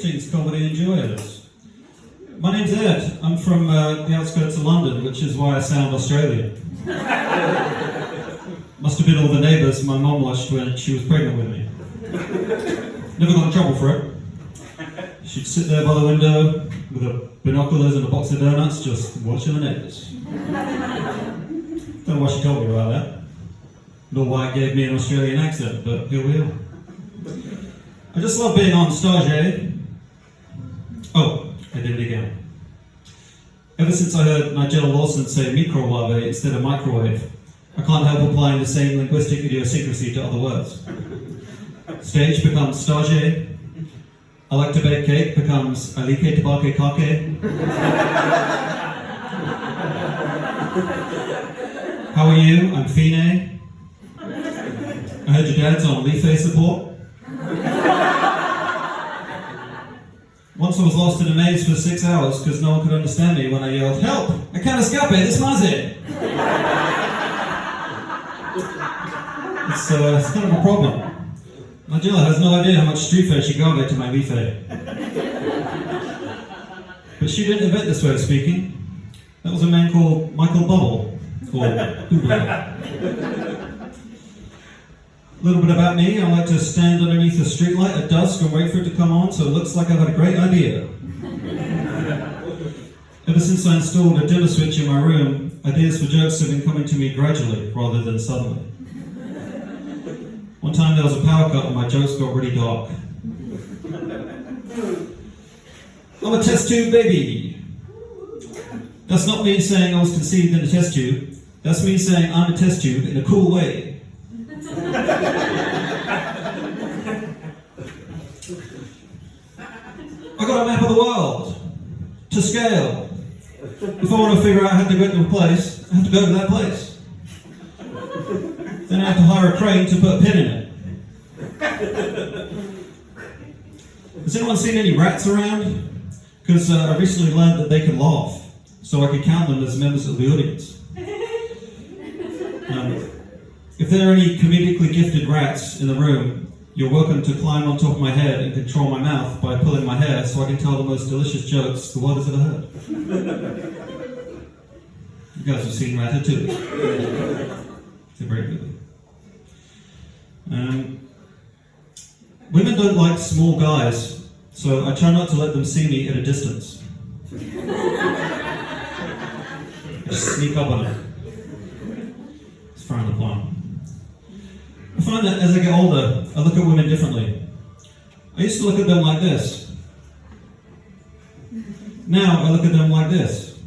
Greetings, comedy enjoyers. My name's Ed. I'm from the outskirts of London, which is why I sound Australian. Must have been all the neighbours my mum watched when she was pregnant with me. Never got in trouble for it. She'd sit there by the window with her binoculars and a box of donuts, just watching the neighbours. Don't know why she told me about that, nor why it gave me an Australian accent, but here we are. I just love being on stage. Oh, I did it again. Ever since I heard Nigella Lawson say microwave instead of microwave, I can't help applying the same linguistic idiosyncrasy to other words. Stage becomes stage. I like to bake cake becomes alike tabake kake. How are you? I'm Fine. I heard your dad's on Leaf support. Once I was lost in a maze for 6 hours because no one could understand me when I yelled, "Help! I can't escape this maze!" It's kind of a problem. Nigella has no idea how much street fare she got to my leaf. But she didn't invent this way of speaking. That was a man called Michael Bubble, or Buble. A little bit about me: I like to stand underneath a streetlight at dusk and wait for it to come on so it looks like I've had a great idea. Ever since I installed a dimmer switch in my room, ideas for jokes have been coming to me gradually rather than suddenly. One time there was a power cut and my jokes got really dark. I'm a test tube baby. That's not me saying I was conceived in a test tube. That's me saying I'm a test tube in a cool way. I got a map of the world to scale. If I want to figure out how to get to a place, I have to go to that place. Then I have to hire a crane to put a pin in it. Has anyone seen any rats around? Because I recently learned that they can laugh, so I can count them as members of the audience. If there are any comedically gifted rats in the room, you're welcome to climb on top of my head and control my mouth by pulling my hair so I can tell the most delicious jokes the world has ever heard. You guys have seen Ratatouille. It's a very good one. Women don't like small guys, so I try not to let them see me at a distance. I just sneak up on them. It's frowned upon. I find that as I get older, I look at women differently. I used to look at them like this. Now I look at them like this.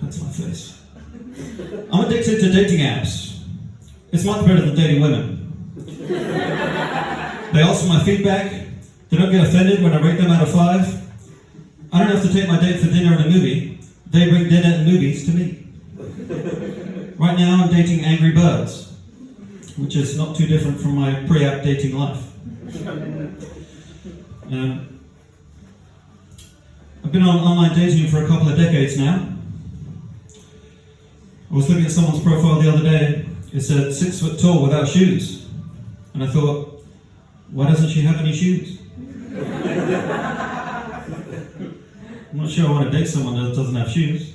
That's my face. I'm addicted to dating apps. It's much better than dating women. They ask for my feedback. They don't get offended when I rate them out of 5. I don't have to take my date for dinner and a movie. They bring dinner and movies to me. Right now I'm dating Angry Birds, which is not too different from my pre-app dating life. I've been on online dating for a couple of decades now. I was looking at someone's profile the other day. It said 6 foot tall without shoes. And I thought, why doesn't she have any shoes? I'm not sure I want to date someone that doesn't have shoes.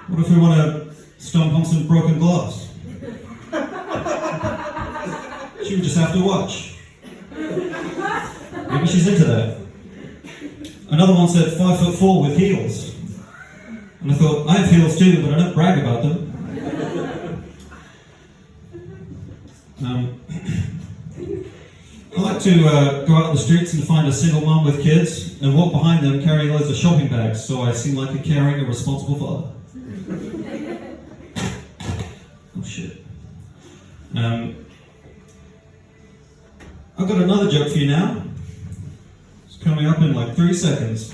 What if we want to stomp on some broken glass? She would just have to watch. Maybe she's into that. Another one said 5'4" with heels. And I thought, I have heels too, but I don't brag about them. I like to go out on the streets and find a single mum with kids and walk behind them carrying loads of shopping bags so I seem like a caring and responsible father. Oh shit. I've got another joke for you now. It's coming up in like 3 seconds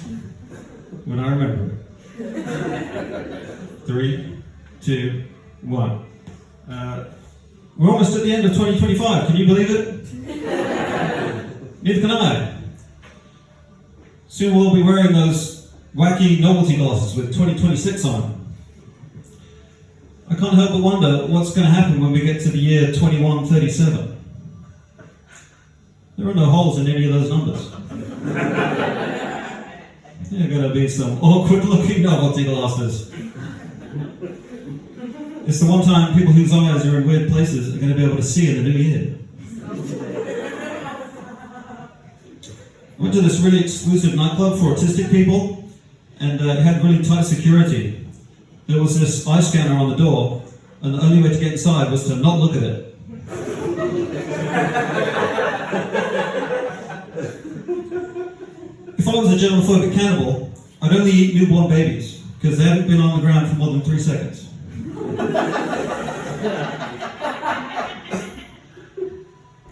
when I remember it. 3, 2, 1. We're almost at the end of 2025, can you believe it? Neither can I. Soon we'll be wearing those wacky novelty glasses with 2026 on them. I can't help but wonder what's going to happen when we get to the year 2137. There are no holes in any of those numbers. There are going to be some awkward-looking novelty glasses. It's the one time people whose eyes are in weird places are going to be able to see in the new year. I went to this really exclusive nightclub for autistic people, and it had really tight security. There was this eye scanner on the door, and the only way to get inside was to not look at it. If I was a germophobic cannibal, I'd only eat newborn babies, because they haven't been on the ground for more than 3 seconds.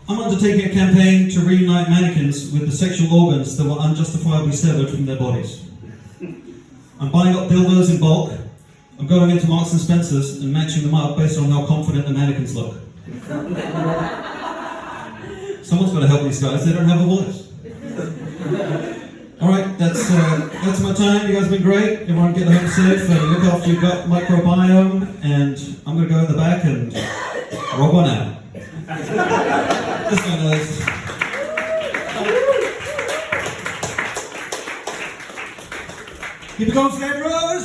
I'm undertaking a campaign to reunite mannequins with the sexual organs that were unjustifiably severed from their bodies. I'm buying up dildos in bulk. I'm going into Marks and Spencer's and matching them up based on how confident the mannequins look. Someone's got to help these guys, they don't have a voice. Alright, that's my time. You guys have been great. Everyone get home safe, look after your gut microbiome, and I'm going to go in the back and rob one out. This guy knows. Keep it going, Edd Rose!